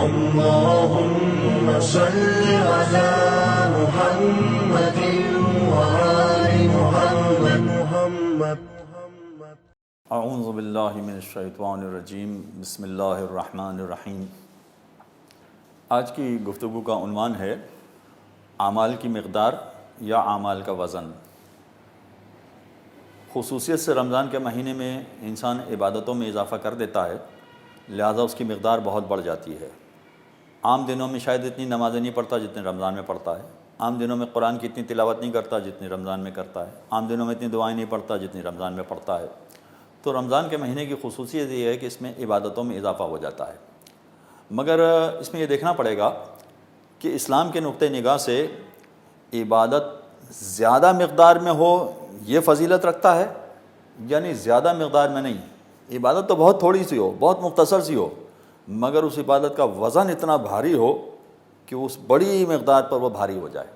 اللهم صل على محمد وآل محمد. اعوذ باللہ من الشیطان الرجیم. بسم اللہ الرحمن الرحیم. آج کی گفتگو کا عنوان ہے اعمال کی مقدار یا اعمال کا وزن. خصوصیت سے رمضان کے مہینے میں انسان عبادتوں میں اضافہ کر دیتا ہے، لہٰذا اس کی مقدار بہت بڑھ جاتی ہے. عام دنوں میں شاید اتنی نمازیں نہیں پڑھتا جتنے رمضان میں پڑھتا ہے. عام دنوں میں قرآن کی اتنی تلاوت نہیں کرتا جتنی رمضان میں کرتا ہے. عام دنوں میں اتنی دعائیں نہیں پڑھتا جتنی رمضان میں پڑھتا ہے. تو رمضان کے مہینے کی خصوصیت یہ ہے کہ اس میں عبادتوں میں اضافہ ہو جاتا ہے. مگر اس میں یہ دیکھنا پڑے گا کہ اسلام کے نقطہ نگاہ سے عبادت زیادہ مقدار میں ہو یہ فضیلت رکھتا ہے، یعنی زیادہ مقدار میں نہیں. عبادت تو بہت تھوڑی سی ہو، بہت مختصر سی ہو، مگر اس عبادت کا وزن اتنا بھاری ہو کہ اس بڑی مقدار پر وہ بھاری ہو جائے.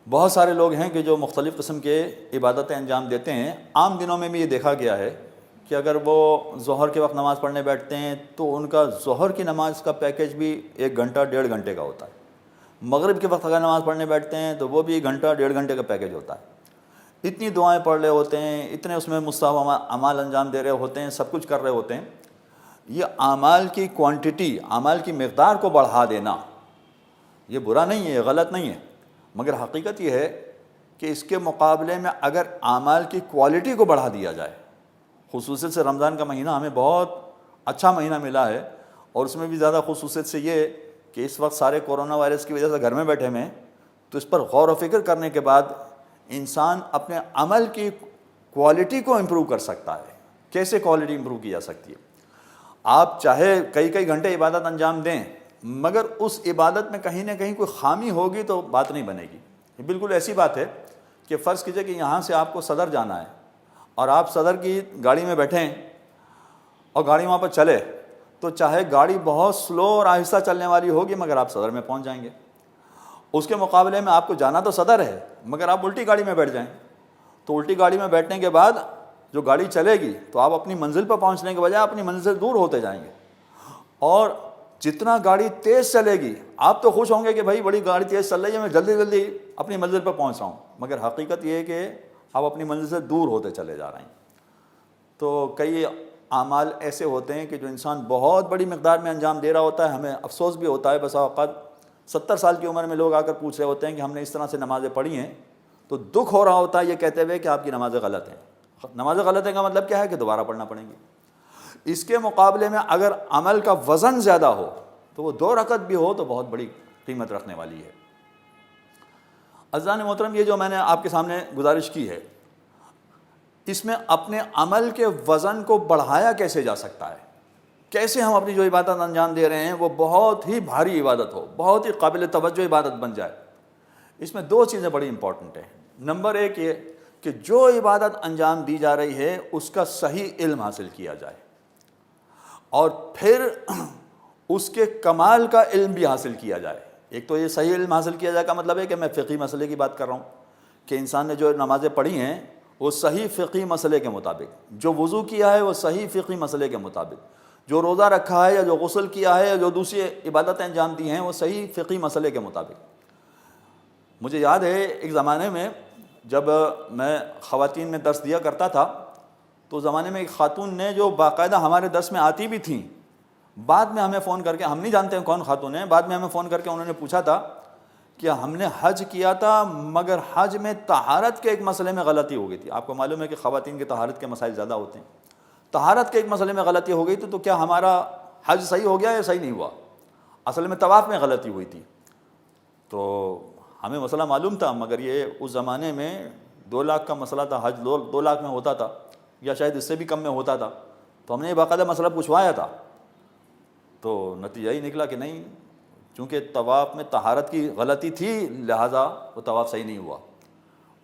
بہت سارے لوگ ہیں کہ جو مختلف قسم کے عبادتیں انجام دیتے ہیں. عام دنوں میں بھی یہ دیکھا گیا ہے کہ اگر وہ ظہر کے وقت نماز پڑھنے بیٹھتے ہیں تو ان کا ظہر کی نماز کا پیکج بھی 1 گھنٹہ 1.5 گھنٹے کا ہوتا ہے. مغرب کے وقت اگر نماز پڑھنے بیٹھتے ہیں تو وہ بھی 1 گھنٹہ 1.5 گھنٹے کا پیکج ہوتا ہے. اتنی دعائیں پڑھ رہے ہوتے ہیں، اتنے اس میں مستحب اعمال انجام دے رہے ہوتے ہیں، سب کچھ کر رہے ہوتے ہیں. یہ اعمال کی کوانٹٹی، اعمال کی مقدار کو بڑھا دینا یہ برا نہیں ہے، غلط نہیں ہے، مگر حقیقت یہ ہے کہ اس کے مقابلے میں اگر اعمال کی کوالٹی کو بڑھا دیا جائے. خصوصیت سے رمضان کا مہینہ ہمیں بہت اچھا مہینہ ملا ہے، اور اس میں بھی زیادہ خصوصیت سے یہ کہ اس وقت سارے کورونا وائرس کی وجہ سے گھر میں بیٹھے ہوئے ہیں. تو اس پر غور و فکر کرنے کے بعد انسان اپنے عمل کی کوالٹی کو امپروو کر سکتا ہے. کیسے کوالٹی امپروو کی جا سکتی ہے؟ آپ چاہے کئی گھنٹے عبادت انجام دیں، مگر اس عبادت میں کہیں نہ کہیں کوئی خامی ہوگی تو بات نہیں بنے گی. یہ بالکل ایسی بات ہے کہ فرض کیجئے کہ یہاں سے آپ کو صدر جانا ہے اور آپ صدر کی گاڑی میں بیٹھیں اور گاڑی وہاں پر چلے، تو چاہے گاڑی بہت سلو اور آہستہ چلنے والی ہوگی مگر آپ صدر میں پہنچ جائیں گے. اس کے مقابلے میں آپ کو جانا تو صدر ہے مگر آپ الٹی گاڑی میں بیٹھ جائیں تو الٹی گاڑی میں بیٹھنے کے بعد جو گاڑی چلے گی تو آپ اپنی منزل پر پہنچنے کے بجائے اپنی منزل سے دور ہوتے جائیں گے. اور جتنا گاڑی تیز چلے گی آپ تو خوش ہوں گے کہ بھائی بڑی گاڑی تیز چل رہی ہے، میں جلدی جلدی اپنی منزل پر پہنچ رہا ہوں، مگر حقیقت یہ ہے کہ آپ اپنی منزل سے دور ہوتے چلے جا رہے ہیں. تو کئی اعمال ایسے ہوتے ہیں کہ جو انسان بہت بڑی مقدار میں انجام دے رہا ہوتا ہے. ہمیں افسوس بھی ہوتا ہے، بسا اوقات 70 سال کی عمر میں لوگ آ کر پوچھ رہے ہوتے ہیں کہ ہم نے اس طرح سے نمازیں پڑھی ہیں، تو دکھ ہو رہا ہوتا ہے یہ کہتے ہوئے کہ آپ کی نمازیں غلط ہیں. نمازیں غلط ہیں کا مطلب کیا ہے کہ دوبارہ پڑھنا پڑیں گی. اس کے مقابلے میں اگر عمل کا وزن زیادہ ہو تو وہ 2 رکعت بھی ہو تو بہت بڑی قیمت رکھنے والی ہے. عزیزان محترم، یہ جو میں نے آپ کے سامنے گزارش کی ہے، اس میں اپنے عمل کے وزن کو بڑھایا کیسے جا سکتا ہے؟ کیسے ہم اپنی جو عبادت انجام دے رہے ہیں وہ بہت ہی بھاری عبادت ہو، بہت ہی قابل توجہ عبادت بن جائے؟ اس میں 2 چیزیں بڑی امپورٹنٹ ہیں. نمبر 1 یہ کہ جو عبادت انجام دی جا رہی ہے اس کا صحیح علم حاصل کیا جائے، اور پھر اس کے کمال کا علم بھی حاصل کیا جائے. ایک تو یہ صحیح علم حاصل کیا جائے کا مطلب ہے کہ میں فقہی مسئلے کی بات کر رہا ہوں کہ انسان نے جو نمازیں پڑھی ہیں وہ صحیح فقہی مسئلے کے مطابق، جو وضو کیا ہے وہ صحیح فقہی مسئلے کے مطابق، جو روزہ رکھا ہے یا جو غسل کیا ہے یا جو دوسری عبادتیں انجام دی ہیں وہ صحیح فقہی مسئلے کے مطابق. مجھے یاد ہے ایک زمانے میں جب میں خواتین میں درس دیا کرتا تھا تو زمانے میں ایک خاتون نے جو باقاعدہ ہمارے درس میں آتی بھی تھیں، بعد میں ہمیں فون کر کے، ہم نہیں جانتے ہیں کون خاتون ہیں، بعد میں ہمیں فون کر کے انہوں نے پوچھا تھا کہ ہم نے حج کیا تھا مگر حج میں طہارت کے ایک مسئلے میں غلطی ہو گئی تھی. آپ کو معلوم ہے کہ خواتین کے طہارت کے مسائل زیادہ ہوتے ہیں. طہارت کے ایک مسئلے میں غلطی ہو گئی تھی تو کیا ہمارا حج صحیح ہو گیا یا صحیح نہیں ہوا؟ اصل میں طواف میں غلطی ہوئی تھی. تو ہمیں مسئلہ معلوم تھا مگر یہ اس زمانے میں 2 لاکھ کا مسئلہ تھا، حج 2 لاکھ میں ہوتا تھا یا شاید اس سے بھی کم میں ہوتا تھا. تو ہم نے یہ باقاعدہ مسئلہ پوچھوایا تھا تو نتیجہ ہی نکلا کہ نہیں، چونکہ طواف میں طہارت کی غلطی تھی لہٰذا وہ طواف صحیح نہیں ہوا،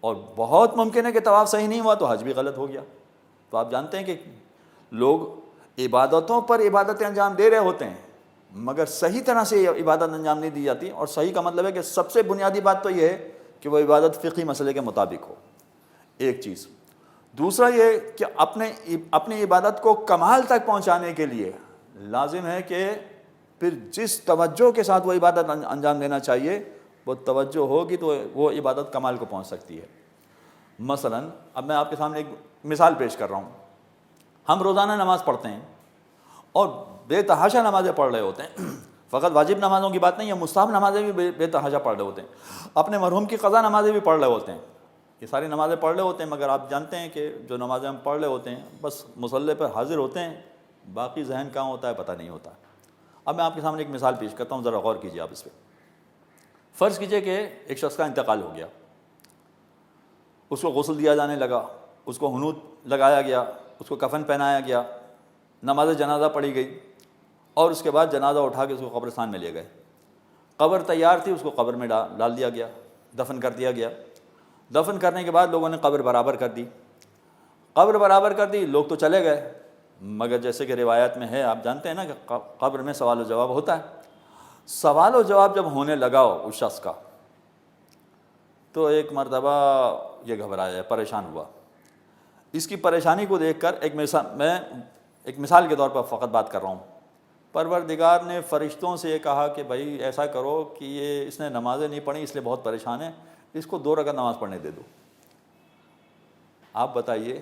اور بہت ممکن ہے کہ طواف صحیح نہیں ہوا تو حج بھی غلط ہو گیا. تو آپ جانتے ہیں کہ لوگ عبادتوں پر عبادتیں انجام دے رہے ہوتے ہیں مگر صحیح طرح سے عبادت انجام نہیں دی جاتی. اور صحیح کا مطلب ہے کہ سب سے بنیادی بات تو یہ ہے کہ وہ عبادت فقہی مسئلے کے مطابق ہو، ایک چیز. دوسرا یہ کہ اپنی عبادت کو کمال تک پہنچانے کے لیے لازم ہے کہ پھر جس توجہ کے ساتھ وہ عبادت انجام دینا چاہیے وہ توجہ ہوگی تو وہ عبادت کمال کو پہنچ سکتی ہے۔ مثلا اب میں آپ کے سامنے ایک مثال پیش کر رہا ہوں۔ ہم روزانہ نماز پڑھتے ہیں اور بے تحاشا نمازیں پڑھ رہے ہوتے ہیں، فقط واجب نمازوں کی بات نہیں ہے، مستحب نمازیں بھی بے تحاشا پڑھ رہے ہوتے ہیں، اپنے مرحوم کی قضا نمازیں بھی پڑھ رہے ہوتے ہیں، یہ ساری نمازیں پڑھ رہے ہوتے ہیں، مگر آپ جانتے ہیں کہ جو نمازیں ہم پڑھ رہے ہوتے ہیں بس مصلی پر حاضر ہوتے ہیں، باقی ذہن کہاں ہوتا ہے پتہ نہیں ہوتا۔ اب میں آپ کے سامنے ایک مثال پیش کرتا ہوں، ذرا غور کیجیے آپ اس پہ۔ فرض کیجئے کہ ایک شخص کا انتقال ہو گیا، اس کو غسل دیا جانے لگا، اس کو حنوط لگایا گیا، اس کو کفن پہنایا گیا، نماز جنازہ پڑھی گئی، اور اس کے بعد جنازہ اٹھا کے اس کو قبرستان میں لے گئے۔ قبر تیار تھی، اس کو قبر میں ڈال دیا گیا، دفن کر دیا گیا۔ دفن کرنے کے بعد لوگوں نے قبر برابر کر دی، قبر برابر کر دی، لوگ تو چلے گئے، مگر جیسے کہ روایت میں ہے، آپ جانتے ہیں نا کہ قبر میں سوال و جواب ہوتا ہے۔ سوال و جواب جب ہونے لگا اس شخص کا تو ایک مرتبہ یہ گھبرایا، پریشان ہوا۔ اس کی پریشانی کو دیکھ کر میں ایک مثال کے طور پر فقط بات کر رہا ہوں، پروردگار نے فرشتوں سے یہ کہا کہ بھائی ایسا کرو کہ اس نے نمازیں نہیں پڑھی اس لیے بہت پریشان ہے، اس کو 2 رکعت نماز پڑھنے دے دو۔ آپ بتائیے،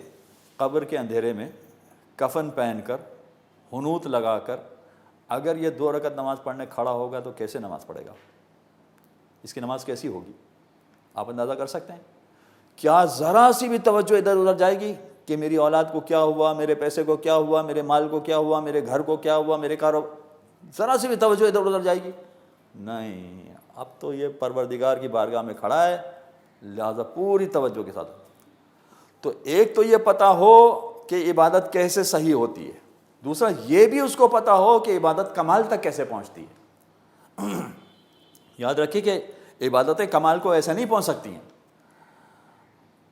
قبر کے اندھیرے میں کفن پہن کر، حنوط لگا کر اگر یہ 2 رکعت نماز پڑھنے کھڑا ہوگا تو کیسے نماز پڑھے گا؟ اس کی نماز کیسی ہوگی؟ آپ اندازہ کر سکتے ہیں؟ کیا ذرا سی بھی توجہ ادھر ادھر جائے گی کہ میری اولاد کو کیا ہوا، میرے پیسے کو کیا ہوا، میرے مال کو کیا ہوا، میرے گھر کو کیا ہوا، میرے کاروبار؟ ذرا سی بھی توجہ ادھر ادھر جائے گی؟ نہیں، اب تو یہ پروردگار کی بارگاہ میں کھڑا ہے، لہذا پوری توجہ کے ساتھ۔ تو ایک تو یہ پتہ ہو کہ عبادت کیسے صحیح ہوتی ہے، دوسرا یہ بھی اس کو پتہ ہو کہ عبادت کمال تک کیسے پہنچتی ہے۔ یاد رکھیے کہ عبادتیں کمال کو ایسے نہیں پہنچ سکتی ہیں۔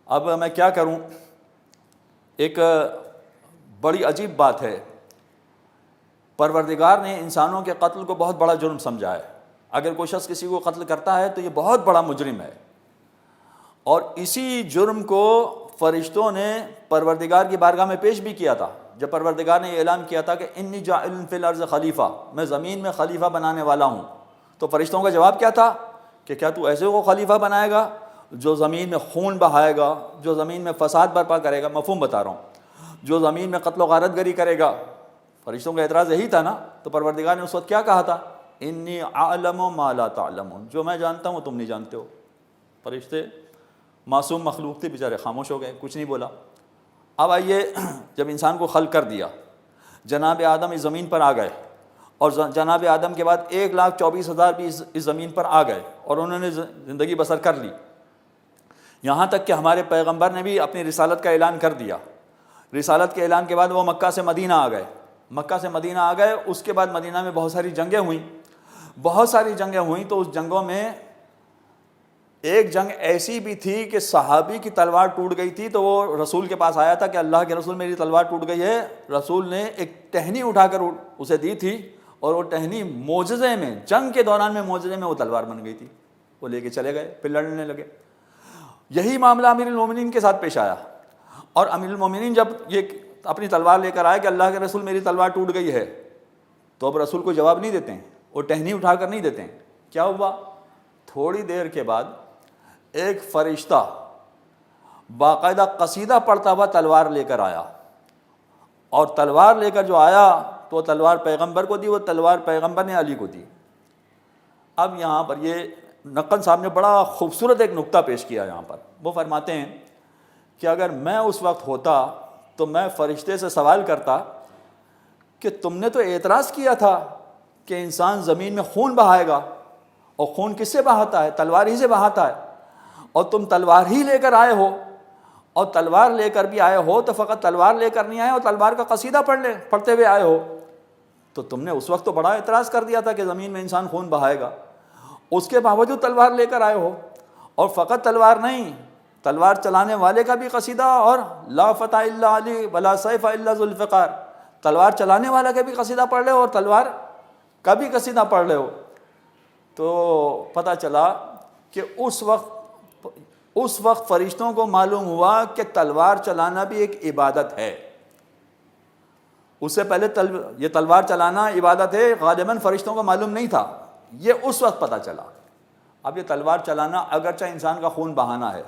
اب میں کیا کروں، ایک بڑی عجیب بات ہے، پروردگار نے انسانوں کے قتل کو بہت بڑا جرم سمجھا ہے۔ اگر کوئی شخص کسی کو قتل کرتا ہے تو یہ بہت بڑا مجرم ہے، اور اسی جرم کو فرشتوں نے پروردگار کی بارگاہ میں پیش بھی کیا تھا۔ جب پروردگار نے یہ اعلان کیا تھا کہ انی جاعل فی الارض خلیفہ، میں زمین میں خلیفہ بنانے والا ہوں، تو فرشتوں کا جواب کیا تھا کہ کیا تو ایسے کو خلیفہ بنائے گا جو زمین میں خون بہائے گا، جو زمین میں فساد برپا کرے گا، مفہوم بتا رہا ہوں، جو زمین میں قتل و غارت گری کرے گا۔ فرشتوں کا اعتراض یہی تھا نا، تو پروردگار نے اس وقت کیا کہا تھا؟ انی اعلم ما لا تعلمون، جو میں جانتا ہوں تم نہیں جانتے ہو۔ فرشتے معصوم مخلوق تھے، بیچارے خاموش ہو گئے، کچھ نہیں بولا۔ اب آئیے، جب انسان کو خلق کر دیا، جناب آدم اس زمین پر آ گئے، اور جناب آدم کے بعد 1,24,000 بھی اس زمین پر آ گئے، اور انہوں نے زندگی بسر کر لی، یہاں تک کہ ہمارے پیغمبر نے بھی اپنی رسالت کا اعلان کر دیا۔ رسالت کے اعلان کے بعد وہ مکہ سے مدینہ آ گئے، مکہ سے مدینہ آ گئے، اس کے بعد مدینہ میں بہت ساری جنگیں ہوئیں، بہت ساری جنگیں ہوئیں، تو اس جنگوں میں ایک جنگ ایسی بھی تھی کہ صحابی کی تلوار ٹوٹ گئی تھی، تو وہ رسول کے پاس آیا تھا کہ اللہ کے رسول میری تلوار ٹوٹ گئی ہے۔ رسول نے ایک ٹہنی اٹھا کر اسے دی تھی، اور وہ ٹہنی معجزے میں، جنگ کے دوران میں معجزے میں وہ تلوار بن گئی تھی، وہ لے کے چلے گئے، پھر لڑنے لگے۔ یہی معاملہ امیر المومنین کے ساتھ پیش آیا، اور امیر المومنین جب یہ اپنی تلوار لے کر آئے کہ اللہ کے رسول میری تلوار ٹوٹ گئی ہے، تو اب رسول کو جواب نہیں دیتے ہیں، وہ ٹہنی اٹھا کر نہیں دیتے ہیں۔ کیا ہوا؟ تھوڑی دیر کے بعد ایک فرشتہ باقاعدہ قصیدہ پڑھتا ہوا تلوار لے کر آیا، اور تلوار لے کر جو آیا تو تلوار پیغمبر کو دی، وہ تلوار پیغمبر نے علی کو دی۔ اب یہاں پر یہ نقل صاحب نے بڑا خوبصورت ایک نقطہ پیش کیا یہاں پر، وہ فرماتے ہیں کہ اگر میں اس وقت ہوتا تو میں فرشتے سے سوال کرتا کہ تم نے تو اعتراض کیا تھا کہ انسان زمین میں خون بہائے گا، اور خون کس سے بہاتا ہے؟ تلوار ہی سے بہاتا ہے، اور تم تلوار ہی لے کر آئے ہو، اور تلوار لے کر بھی آئے ہو تو فقط تلوار لے کر نہیں آئے اور تلوار کا قصیدہ پڑھتے ہوئے آئے ہو، تو تم نے اس وقت تو بڑا اعتراض کر دیا تھا کہ زمین میں انسان خون بہائے گا، اس کے باوجود تلوار لے کر آئے ہو، اور فقط تلوار نہیں، تلوار چلانے والے کا بھی قصیدہ، اور لا فتح الا علی ولا سیف الا ذو الفقار، تلوار چلانے والا کا بھی قصیدہ پڑھ لے اور تلوار کا بھی قصیدہ پڑھ لے ہو۔ تو پتہ چلا کہ اس وقت فرشتوں کو معلوم ہوا کہ تلوار چلانا بھی ایک عبادت ہے، اس سے پہلے یہ تلوار چلانا عبادت ہے، غالباً فرشتوں کو معلوم نہیں تھا، یہ اس وقت پتہ چلا۔ اب یہ تلوار چلانا اگرچہ انسان کا خون بہانا ہے،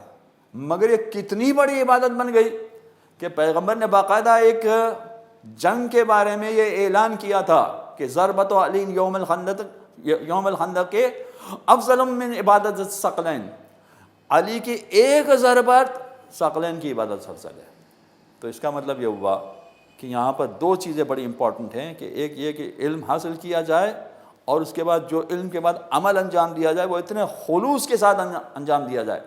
مگر یہ کتنی بڑی عبادت بن گئی کہ پیغمبر نے باقاعدہ ایک جنگ کے بارے میں یہ اعلان کیا تھا کہ ضربۃ علی یوم الخندق کے افضل من عبادت ثقلین، علی کی ایک ضربت ثقلین کی عبادت سے افضل ہے۔ تو اس کا مطلب یہ ہوا کہ یہاں پر دو چیزیں بڑی امپورٹنٹ ہیں، کہ ایک یہ کہ علم حاصل کیا جائے، اور اس کے بعد جو علم کے بعد عمل انجام دیا جائے وہ اتنے خلوص کے ساتھ انجام دیا جائے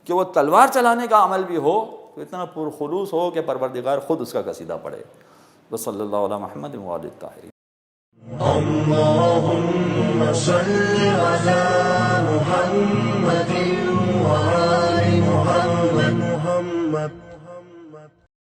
کہ وہ تلوار چلانے کا عمل بھی ہو تو اتنا پرخلوص ہو کہ پروردگار خود اس کا قصیدہ پڑھے۔ وصلی اللہ علی محمد وآلہ الطاہرین۔ اللهم صل على محمد وآل محمد